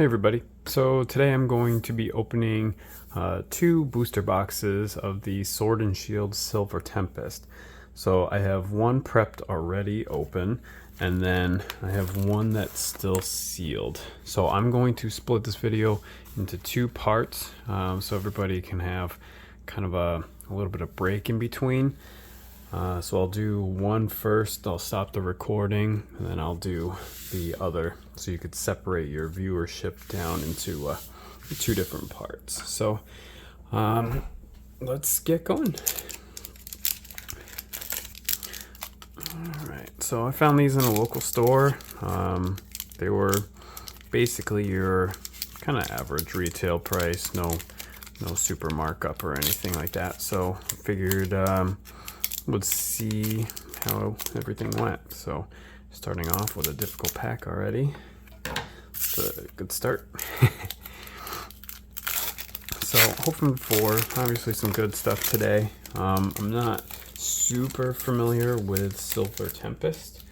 Hey everybody, so today I'm going to be opening two booster boxes of the Sword and Shield Silver Tempest. So I have one prepped already open, and then I have one that's still sealed. So I'm going to split this video into two parts so everybody can have kind of a little bit of break in between. So I'll do one first, I'll stop the recording, and then I'll do the other so you could separate your viewership down into two different parts. So let's get going. Alright, so I found these in a local store. They were basically your kind of average retail price, no super markup or anything like that. So I figured would see how everything went. So starting off with a difficult pack already. It's a good start. So hoping for obviously some good stuff today. I'm not super familiar with Silver Tempest.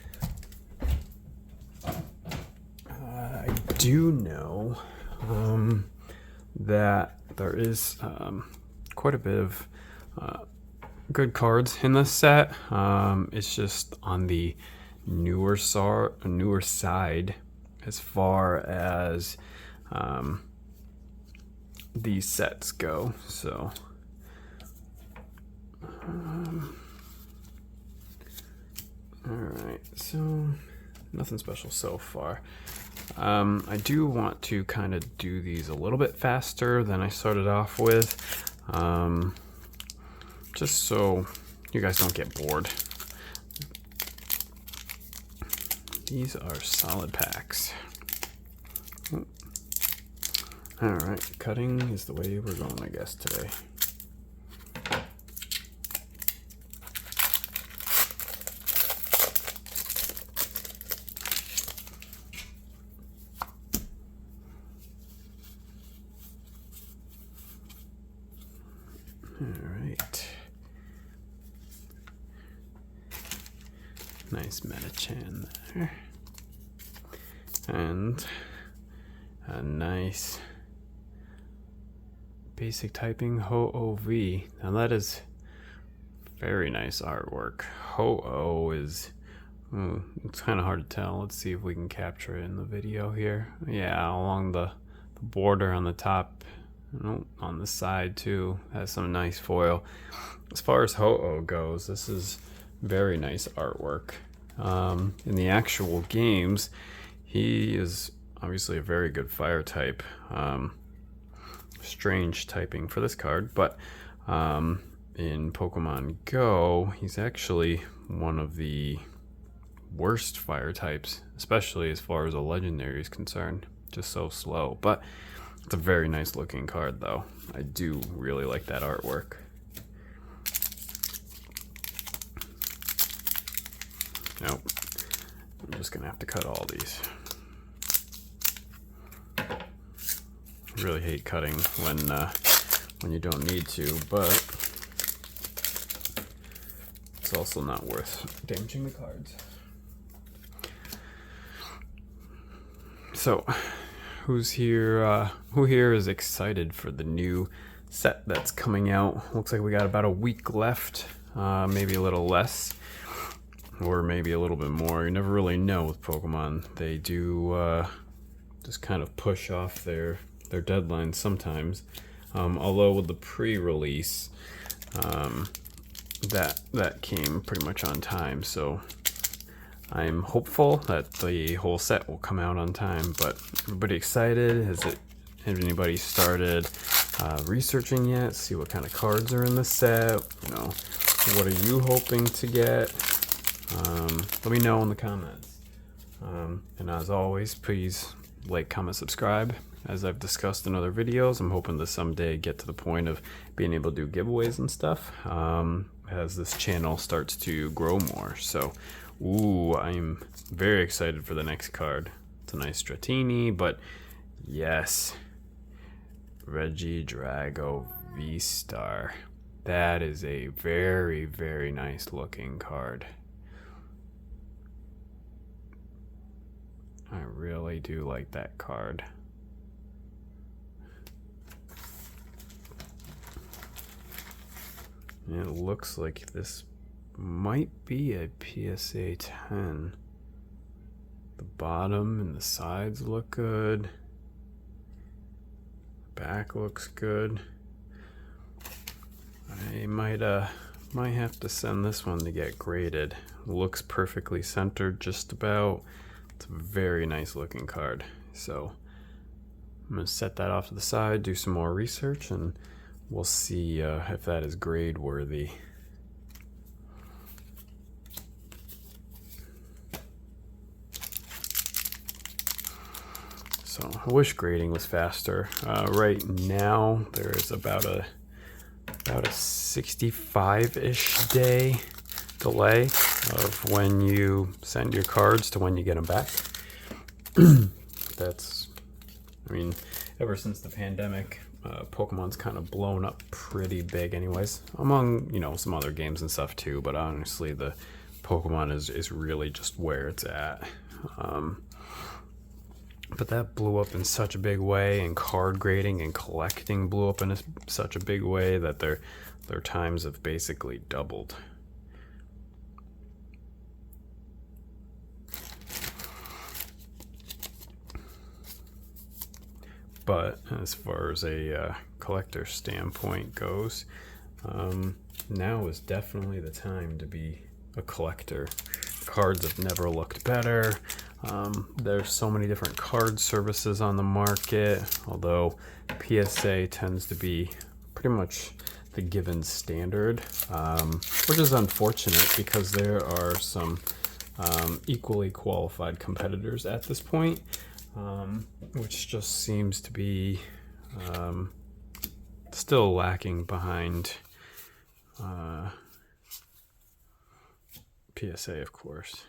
I do know that there is quite a bit of good cards in this set. It's just on the newer side as far as these sets go. So alright, so nothing special so far. I do want to kind of do these a little bit faster than I started off with, just so you guys don't get bored. These are solid packs. Alright, cutting is the way we're going, I guess, today. Alright. Nice Metachan there. And a nice basic typing Ho-Oh-V. Now that is very nice artwork. Ho-Oh is, it's kind of hard to tell. Let's see if we can capture it in the video here. Yeah, along the border on the top, on the side too, has some nice foil. As far as Ho-Oh goes, this is very nice artwork. In the actual games, he is obviously a very good fire type. Strange typing for this card, but in Pokemon Go, he's actually one of the worst fire types, especially as far as a legendary is concerned. Just so slow, but it's a very nice looking card though. I do really like that artwork. Nope, I'm just gonna have to cut all these. I really hate cutting when you don't need to, but it's also not worth damaging the cards. So, who here is excited for the new set that's coming out? Looks like we got about a week left, maybe a little less, or maybe a little bit more. You never really know with Pokemon. They do just kind of push off their deadlines sometimes. Although with the pre-release, that came pretty much on time, so I'm hopeful that the whole set will come out on time. But everybody excited? Has anybody started researching yet? See what kind of cards are in the set? You know, what are you hoping to get? Let me know in the comments. And as always, please like, comment, subscribe. As I've discussed in other videos, I'm hoping to someday get to the point of being able to do giveaways and stuff as this channel starts to grow more. So, I'm very excited for the next card. It's a nice Dratini, but yes, Regidrago V-Star. That is a very, very nice looking card. I really do like that card. And it looks like this might be a PSA 10. The bottom and the sides look good. Back looks good. I might have to send this one to get graded. Looks perfectly centered just about. It's a very nice looking card. So I'm going to set that off to the side, do some more research, and we'll see if that is grade worthy. So I wish grading was faster. Right now there is about a 65-ish day delay of when you send your cards to when you get them back. I mean, ever since the pandemic, Pokemon's kind of blown up pretty big anyways, among, you know, some other games and stuff too, but honestly the Pokemon is really just where it's at. But that blew up in such a big way, and card grading and collecting blew up in such a big way that their times have basically doubled. But as far as a collector standpoint goes, now is definitely the time to be a collector. Cards have never looked better. There's so many different card services on the market, although PSA tends to be pretty much the given standard, which is unfortunate because there are some equally qualified competitors at this point, which just seems to be still lacking behind PSA, of course.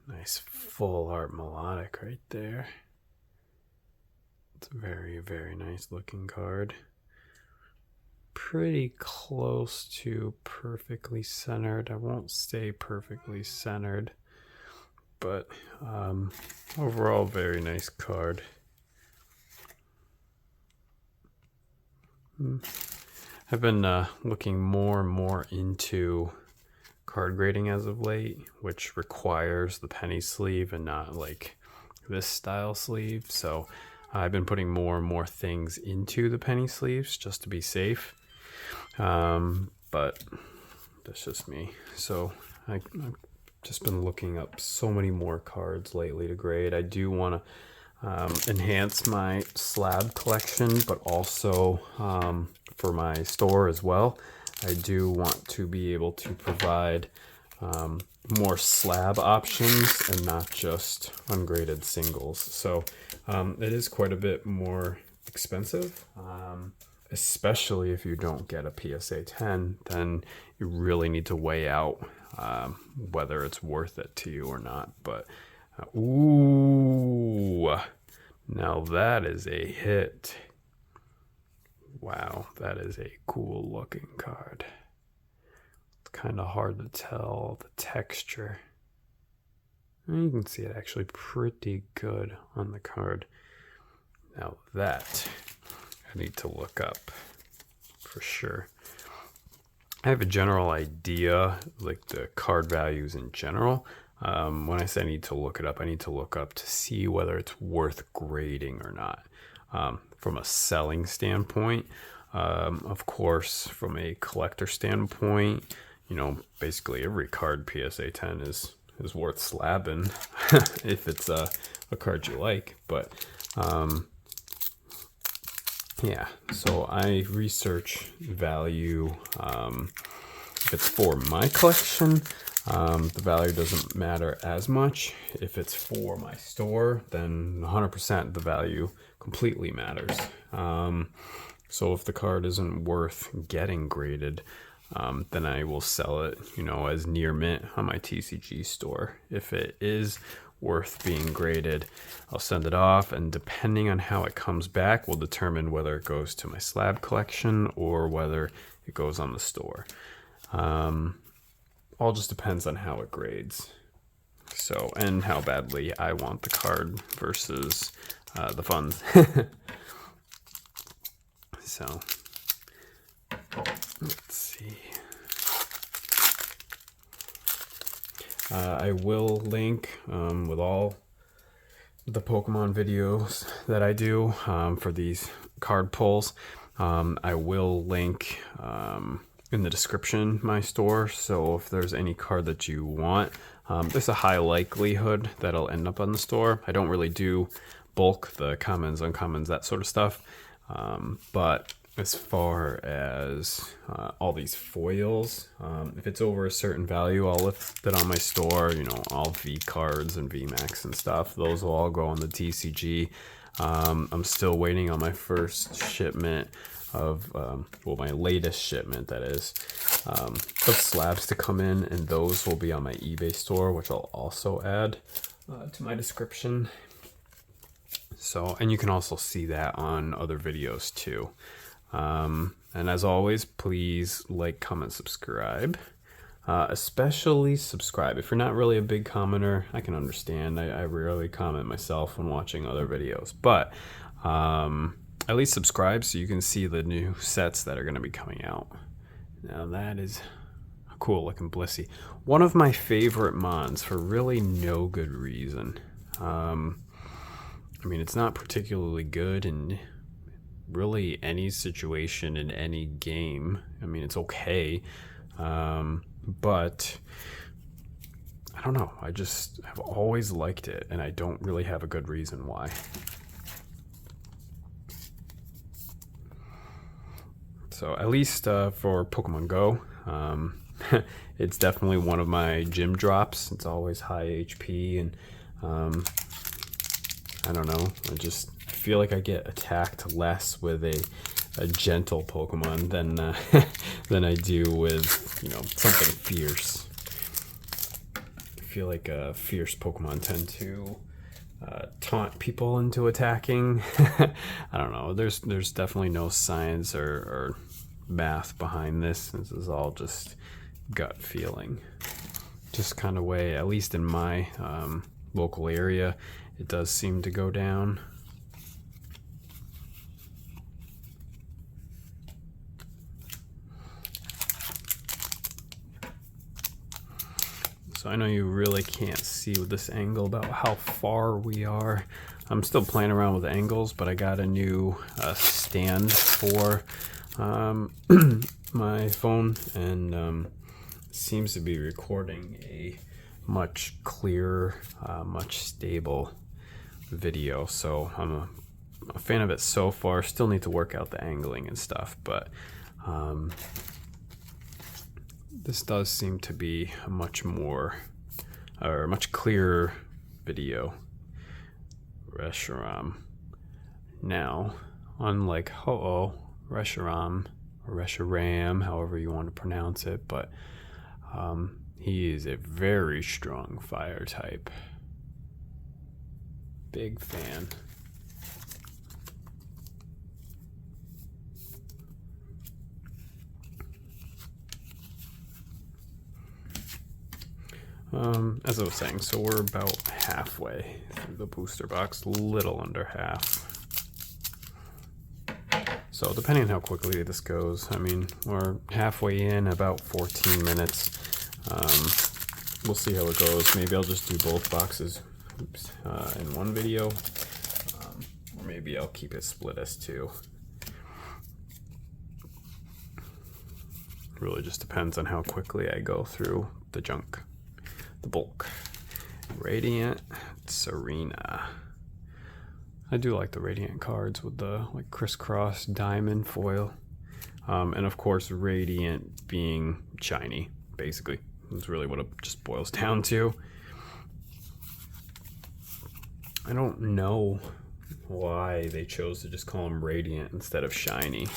Nice full art melodic right there. It's a very, very nice looking card. Pretty close to perfectly centered. I won't say perfectly centered, but overall very nice card. I've been looking more and more into card grading as of late, which requires the penny sleeve and not like this style sleeve. So I've been putting more and more things into the penny sleeves just to be safe. But that's just me. So I've just been looking up so many more cards lately to grade. I do want to enhance my slab collection, but also for my store as well. I do want to be able to provide more slab options and not just ungraded singles. So it is quite a bit more expensive, especially if you don't get a PSA 10, then you really need to weigh out whether it's worth it to you or not. But ooh, now that is a hit. Wow, that is a cool looking card. It's kind of hard to tell the texture. And you can see it actually pretty good on the card. Now that I need to look up for sure. I have a general idea, like the card values in general. When I say I need to look it up, I need to look up to see whether it's worth grading or not. From a selling standpoint, of course, from a collector standpoint, you know, basically every card PSA 10 is worth slabbing if it's a card you like. But yeah, so I research value. If it's for my collection, the value doesn't matter as much. If it's for my store, then 100% the value completely matters. So if the card isn't worth getting graded, then I will sell it, you know, as near mint on my TCG store. If it is worth being graded, I'll send it off, and depending on how it comes back will determine whether it goes to my slab collection or whether it goes on the store. All just depends on how it grades. So, and how badly I want the card versus the funds. So, let's see. I will link with all the Pokemon videos that I do for these card pulls. I will link in the description my store, so if there's any card that you want, there's a high likelihood that it'll end up on the store. I don't really do bulk, the commons, uncommons, that sort of stuff, but as far as all these foils, if it's over a certain value, I'll list it on my store. You know, all V cards and VMAX and stuff, those will all go on the TCG. I'm still waiting on my first shipment of, well, my latest shipment, that is, of slabs to come in, and those will be on my eBay store, which I'll also add to my description. So, and you can also see that on other videos too. And as always, please like, comment, subscribe. Especially subscribe. If you're not really a big commenter, I can understand. I rarely comment myself when watching other videos, but at least subscribe so you can see the new sets that are going to be coming out. Now that is a cool looking Blissey. One of my favorite mons for really no good reason. I mean, it's not particularly good in really any situation in any game. I mean, it's okay. But I don't know. I just have always liked it, and I don't really have a good reason why. So at least for Pokemon Go, it's definitely one of my gym drops. It's always high HP, and I don't know. I feel like I get attacked less with a gentle Pokemon than than I do with, you know, something fierce. I feel like fierce Pokemon tend to taunt people into attacking. I don't know. There's definitely no science or math behind this. This is all just gut feeling. Just kind of way, at least in my local area, it does seem to go down. So I know you really can't see with this angle about how far we are. I'm still playing around with angles, but I got a new stand for my phone, and seems to be recording a much clearer, much stable video. So I'm a fan of it so far. Still need to work out the angling and stuff, but this does seem to be a much clearer video. Reshiram. Now, unlike Ho-Oh, Reshiram, or Reshiram, however you want to pronounce it, but he is a very strong fire type. Big fan. As I was saying, so we're about halfway through the booster box, little under half. So depending on how quickly this goes, I mean, we're halfway in, about 14 minutes. We'll see how it goes. Maybe I'll just do both boxes in one video, or maybe I'll keep it split as two. Really just depends on how quickly I go through the junk. The bulk. Radiant Serena. I do like the Radiant cards with the like crisscross diamond foil. And of course Radiant being shiny, basically. That's really what it just boils down to. I don't know why they chose to just call them Radiant instead of shiny.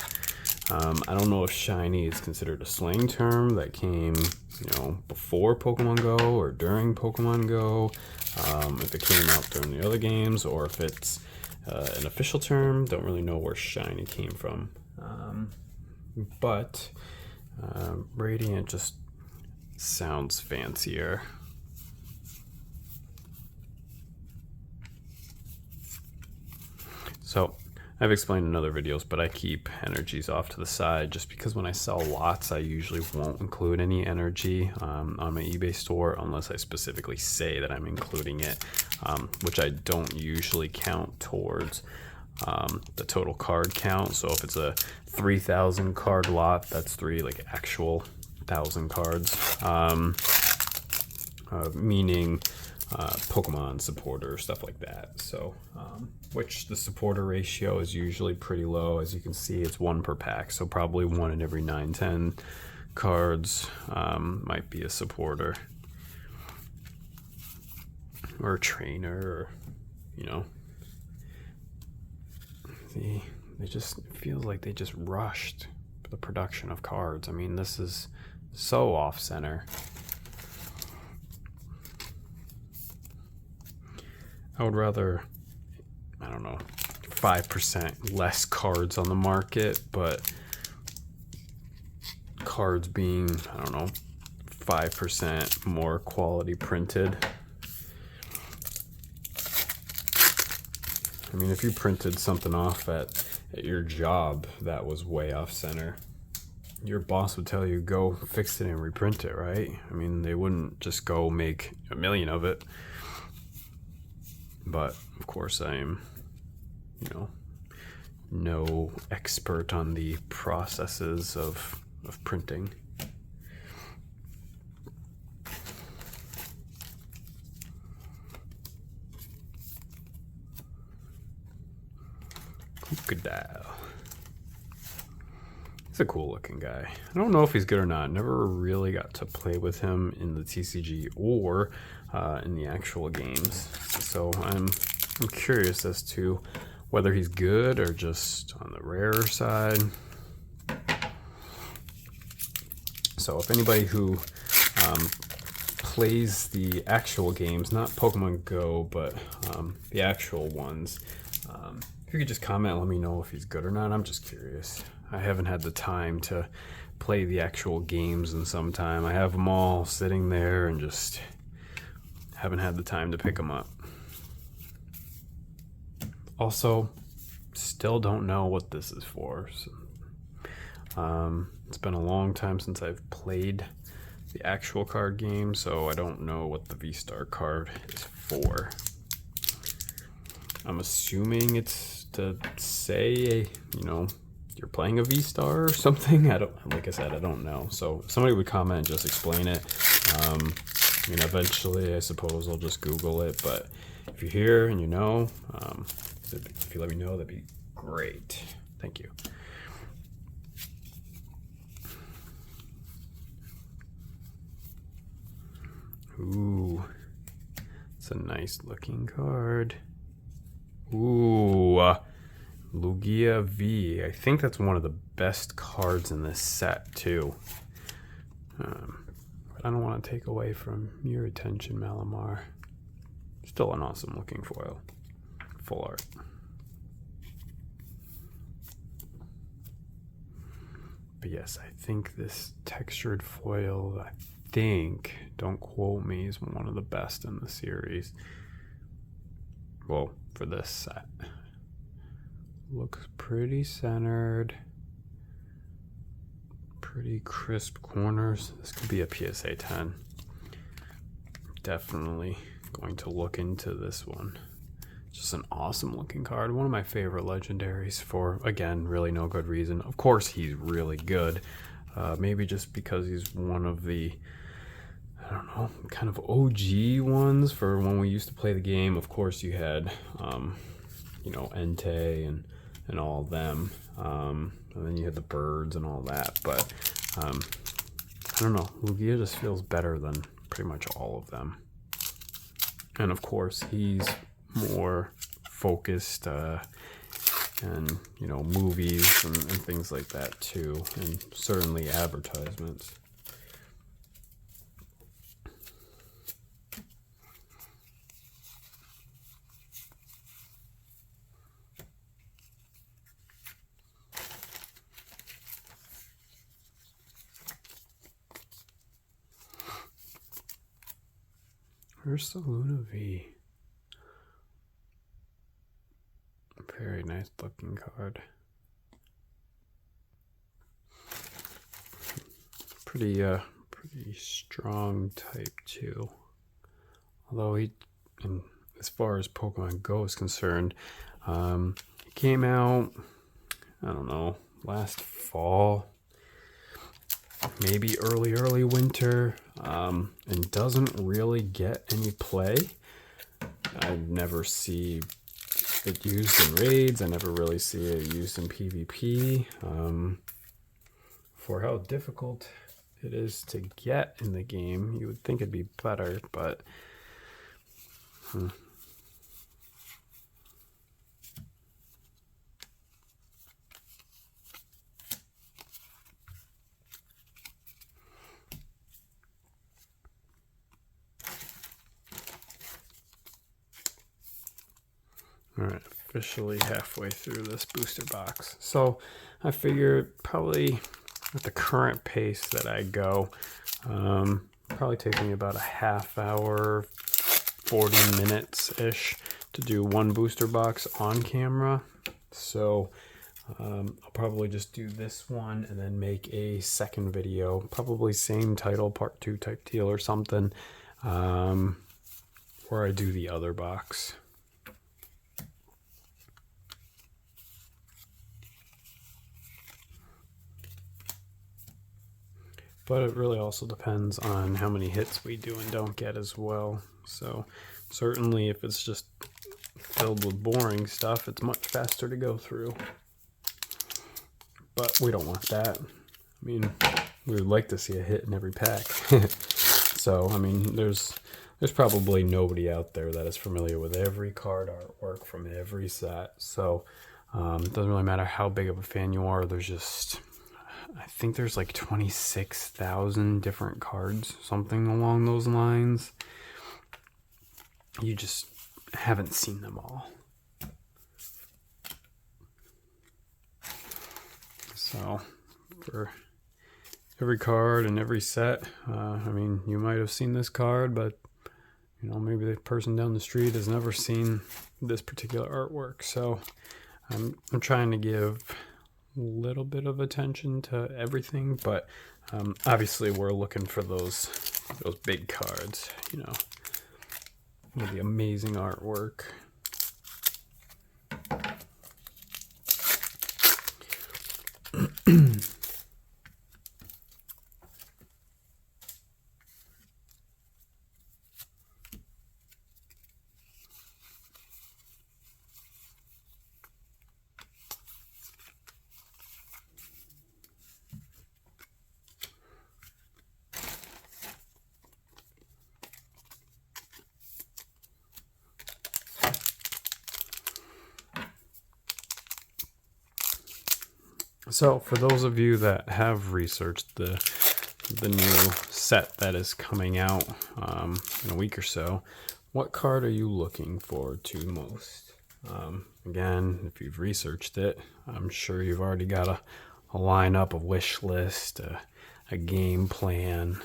I don't know if shiny is considered a slang term that came, you know, before Pokemon Go or during Pokemon Go, if it came out during the other games, or if it's an official term. Don't really know where shiny came from. But Radiant just sounds fancier. So I've explained in other videos, but I keep energies off to the side just because when I sell lots, I usually won't include any energy on my eBay store unless I specifically say that I'm including it, which I don't usually count towards the total card count. So if it's a 3,000 card lot, that's 3 like actual 1,000 cards, meaning Pokemon supporter, stuff like that. So which the supporter ratio is usually pretty low. As you can see, it's 1 per pack, so probably 1 in every 9-10 cards might be a supporter or a trainer, or you know, they just, it feels like they just rushed the production of cards. I mean, this is so off center. I would rather, I don't know, 5% less cards on the market, but cards being, I don't know, 5% more quality printed. I mean, if you printed something off at your job that was way off center, your boss would tell you, go fix it and reprint it, right? I mean, they wouldn't just go make 1 million of it. But of course, I am, you know, no expert on the processes of printing. Crocodile. He's a cool looking guy. I don't know if he's good or not. Never really got to play with him in the TCG or in the actual games. So I'm curious as to whether he's good or just on the rarer side. So if anybody who plays the actual games, not Pokemon Go, but the actual ones, if you could just comment, let me know if he's good or not. I'm just curious. I haven't had the time to play the actual games in some time. I have them all sitting there and just haven't had the time to pick them up. Also, still don't know what this is for. So, it's been a long time since I've played the actual card game, so I don't know what the V-Star card is for. I'm assuming it's to say, you know, you're playing a V-Star or something. Like I said, I don't know. So if somebody would comment and just explain it. I mean, eventually, I suppose I'll just Google it. But if you're here and you know, if you let me know, that'd be great. Thank you. Ooh, it's a nice looking card. Ooh, Lugia V. I think that's one of the best cards in this set too. But I don't want to take away from your attention, Malamar. Still an awesome looking foil. Full art. But yes, I think this textured foil, don't quote me, is one of the best in the series. Well, for this set. Looks pretty centered. Pretty crisp corners. This could be a PSA 10. Definitely going to look into this one. Just an awesome looking card. One of my favorite legendaries for, again, really no good reason. Of course he's really good. Maybe just because he's one of the, I don't know, kind of OG ones for when we used to play the game. Of course you had, you know, Entei and all of them. And then you had the birds and all that. But, I don't know, Lugia just feels better than pretty much all of them. And of course he's more focused and, you know, movies and things like that too, and certainly advertisements. Ursaluna V. Very nice looking card. Pretty strong type too. Although as far as Pokemon Go is concerned, he came out, I don't know, last fall, maybe early winter, and doesn't really get any play. I never see it used in raids. I never really see it used in PvP. For how difficult it is to get in the game, you would think it'd be better, but all right, officially halfway through this booster box. So I figured probably at the current pace that I go, probably takes me about a half hour, 40 minutes-ish to do one booster box on camera. So I'll probably just do this one and then make a second video, probably same title, part 2 type deal or something, where I do the other box. But it really also depends on how many hits we do and don't get as well. So certainly if it's just filled with boring stuff, it's much faster to go through. But we don't want that. I mean, we would like to see a hit in every pack. So, I mean, there's probably nobody out there that is familiar with every card artwork from every set. So it doesn't really matter how big of a fan you are. There's just, I think there's like 26,000 different cards, something along those lines. You just haven't seen them all. So for every card and every set, I mean, you might have seen this card, but you know, maybe the person down the street has never seen this particular artwork. So I'm trying to give a little bit of attention to everything, but obviously we're looking for those big cards, you know, with the amazing artwork. So for those of you that have researched the new set that is coming out in a week or so, what card are you looking forward to most? Again, if you've researched it, I'm sure you've already got a lineup, a wish list, a game plan.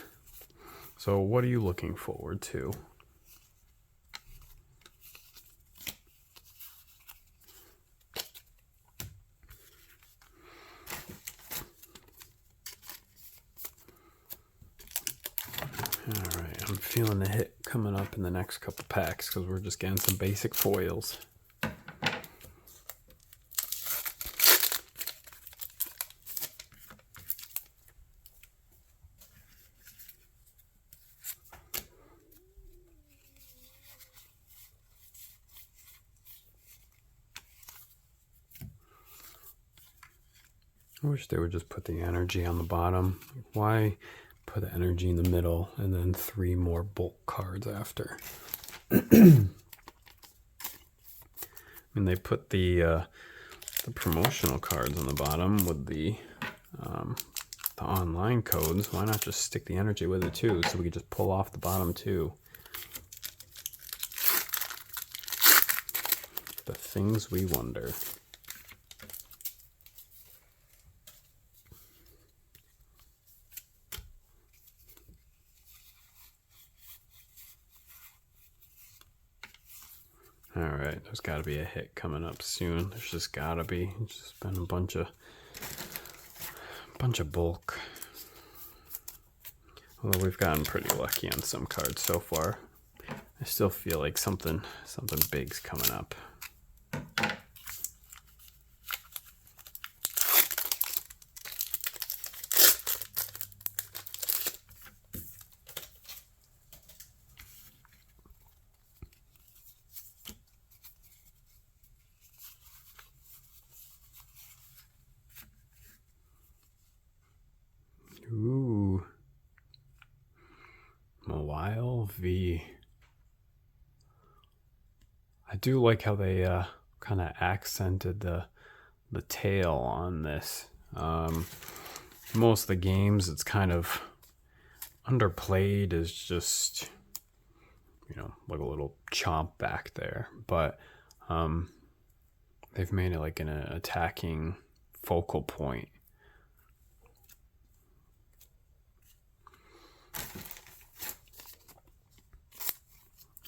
So what are you looking forward to? Alright, I'm feeling the hit coming up in the next couple packs because we're just getting some basic foils. I wish they would just put the energy on the bottom. Why put the energy in the middle and then 3 more bulk cards after? I mean, they put the promotional cards on the bottom with the online codes. Why not just stick the energy with it too, so we could just pull off the bottom too? The things we wonder. All right, Alright, there's gotta be a hit coming up soon. There's just gotta be. It's just been a bunch of bulk. Although we've gotten pretty lucky on some cards so far. I still feel like something big's coming up. Ooh. Mobile V. I do like how they kind of accented the tail on this. Most of the games, it's kind of underplayed as just, you know, like a little chomp back there. But they've made it like an attacking focal point.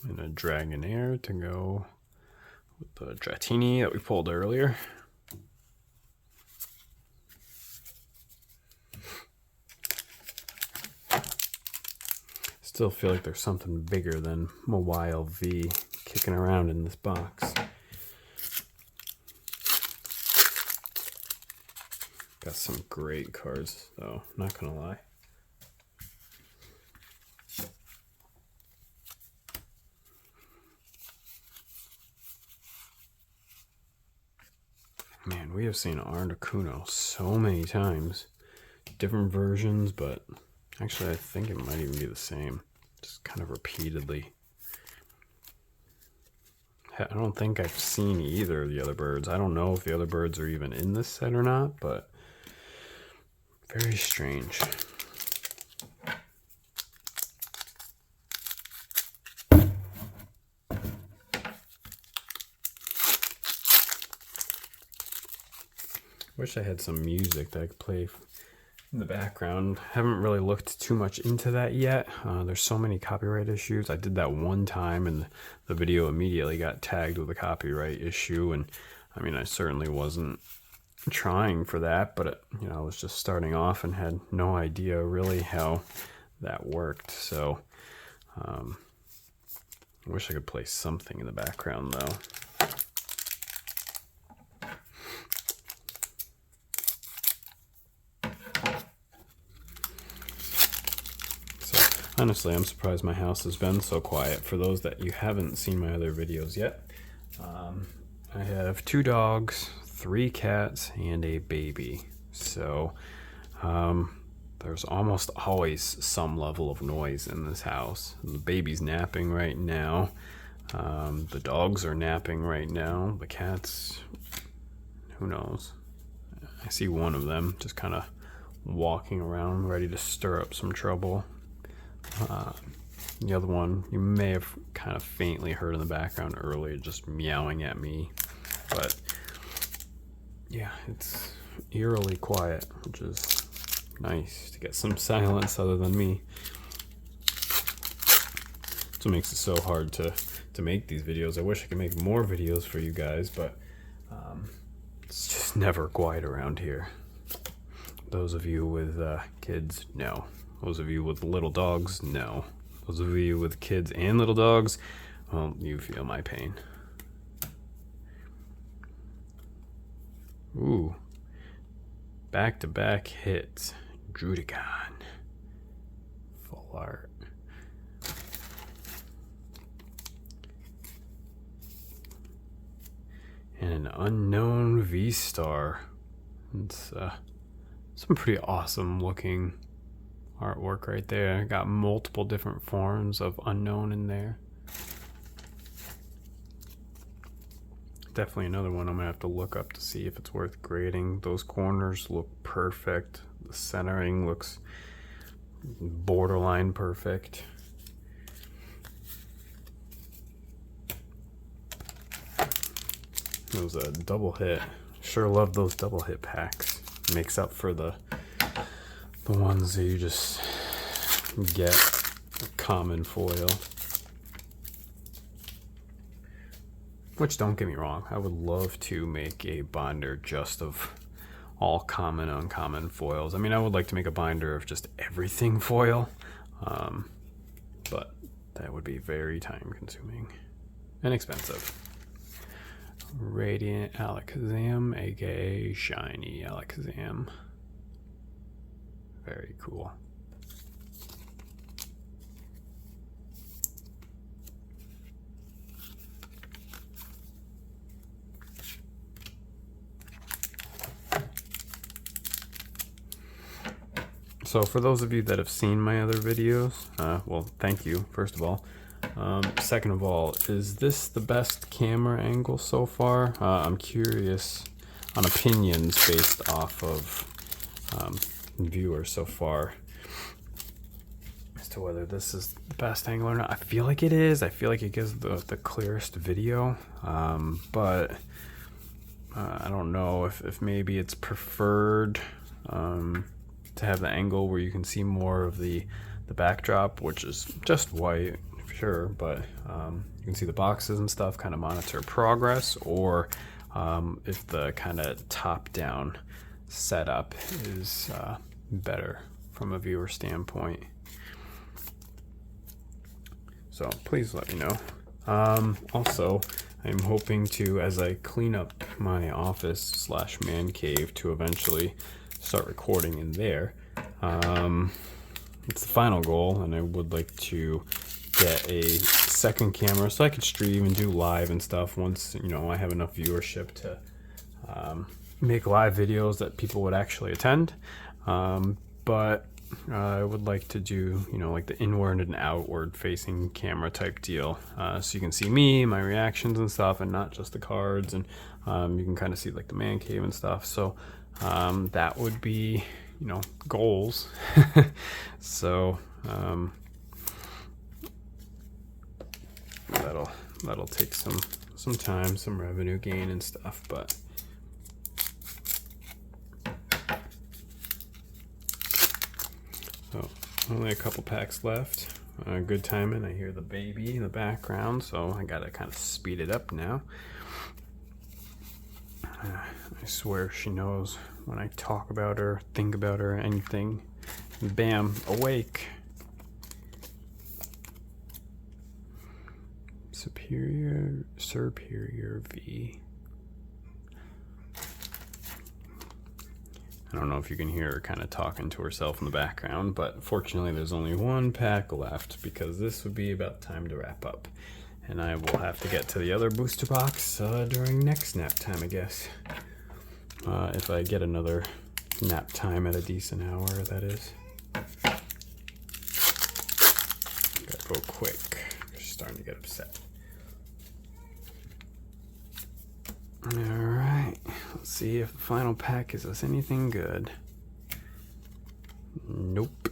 And a Dragonair to go with the Dratini that we pulled earlier. Still feel like there's something bigger than Mobile V kicking around in this box. Got some great cards though, not gonna lie. Man, we have seen Articuno so many times. Different versions, but actually I think it might even be the same. Just kind of repeatedly. I don't think I've seen either of the other birds. I don't know if the other birds are even in this set or not, but very strange. Wish I had some music that I could play in the background. Haven't really looked too much into that yet. There's so many copyright issues. I did that one time and the video immediately got tagged with a copyright issue. And I mean, I certainly wasn't trying for that, but you know, I was just starting off and had no idea really how that worked. So I wish I could play something in the background though. Honestly, I'm surprised my house has been so quiet. For those that you haven't seen my other videos yet, I have 2 dogs, 3 cats, and a baby. So there's almost always some level of noise in this house. The baby's napping right now. The dogs are napping right now. The cats, who knows? I see one of them just kind of walking around, ready to stir up some trouble. The other one you may have kind of faintly heard in the background earlier, just meowing at me, but yeah, it's eerily quiet, which is nice to get some silence other than me. That's what makes it so hard to make these videos. I wish I could make more videos for you guys, but it's just never quiet around here. Those of you with kids, no. Those of you with little dogs, no. Those of you with kids and little dogs, well, you feel my pain. Ooh. Back-to-back hits. Drudigon. Full art. And an unknown V-Star. It's some pretty awesome looking artwork right there. Got multiple different forms of unknown in there. Definitely another one I'm gonna have to look up to see if it's worth grading. Those corners look perfect. The centering looks borderline perfect. It was a double hit. Sure love those double hit packs. Makes up for the ones that you just get a common foil. Which, don't get me wrong, I would love to make a binder just of all common, uncommon foils. I mean, I would like to make a binder of just everything foil, but that would be very time consuming and expensive. Radiant Alakazam, aka Shiny Alakazam. Very cool. So for those of you that have seen my other videos, well, thank you, first of all. Second of all, is this the best camera angle so far? I'm curious on opinions based off of viewers so far as to whether this is the best angle or not. I feel like it is. I feel like it gives the clearest video, but I don't know if maybe it's preferred to have the angle where you can see more of the backdrop, which is just white, sure, but you can see the boxes and stuff, kind of monitor progress, or if the kind of top-down setup is better from a viewer standpoint. So please let me know. Also, I'm hoping to, as I clean up my office / man cave, to eventually start recording in there. It's the final goal, and I would like to get a second camera so I could stream and do live and stuff once, you know, I have enough viewership to make live videos that people would actually attend. But I would like to do, you know, like the inward and outward facing camera type deal, so you can see me, my reactions and stuff, and not just the cards, and you can kind of see like the man cave and stuff. So that would be, you know, goals. So that'll take some time, some revenue gain and stuff, but so only a couple packs left. Good timing. I hear the baby in the background, so I gotta kind of speed it up now. I swear she knows when I talk about her, think about her, anything. Bam, awake. Superior V. I don't know if you can hear her kind of talking to herself in the background, but fortunately there's only one pack left, because this would be about time to wrap up. And I will have to get to the other booster box during next nap time, I guess. If I get another nap time at a decent hour, that is. Gotta go quick. She's starting to get upset. Alright, let's see if the final pack is us anything good. Nope.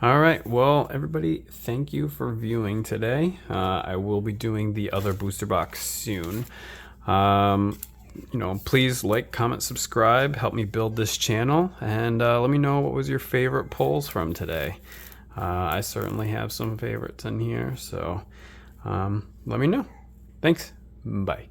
Alright, well, everybody, thank you for viewing today. I will be doing the other booster box soon. You know, please like, comment, subscribe, help me build this channel, and let me know what was your favorite pulls from today. I certainly have some favorites in here, so let me know. Thanks. Bye.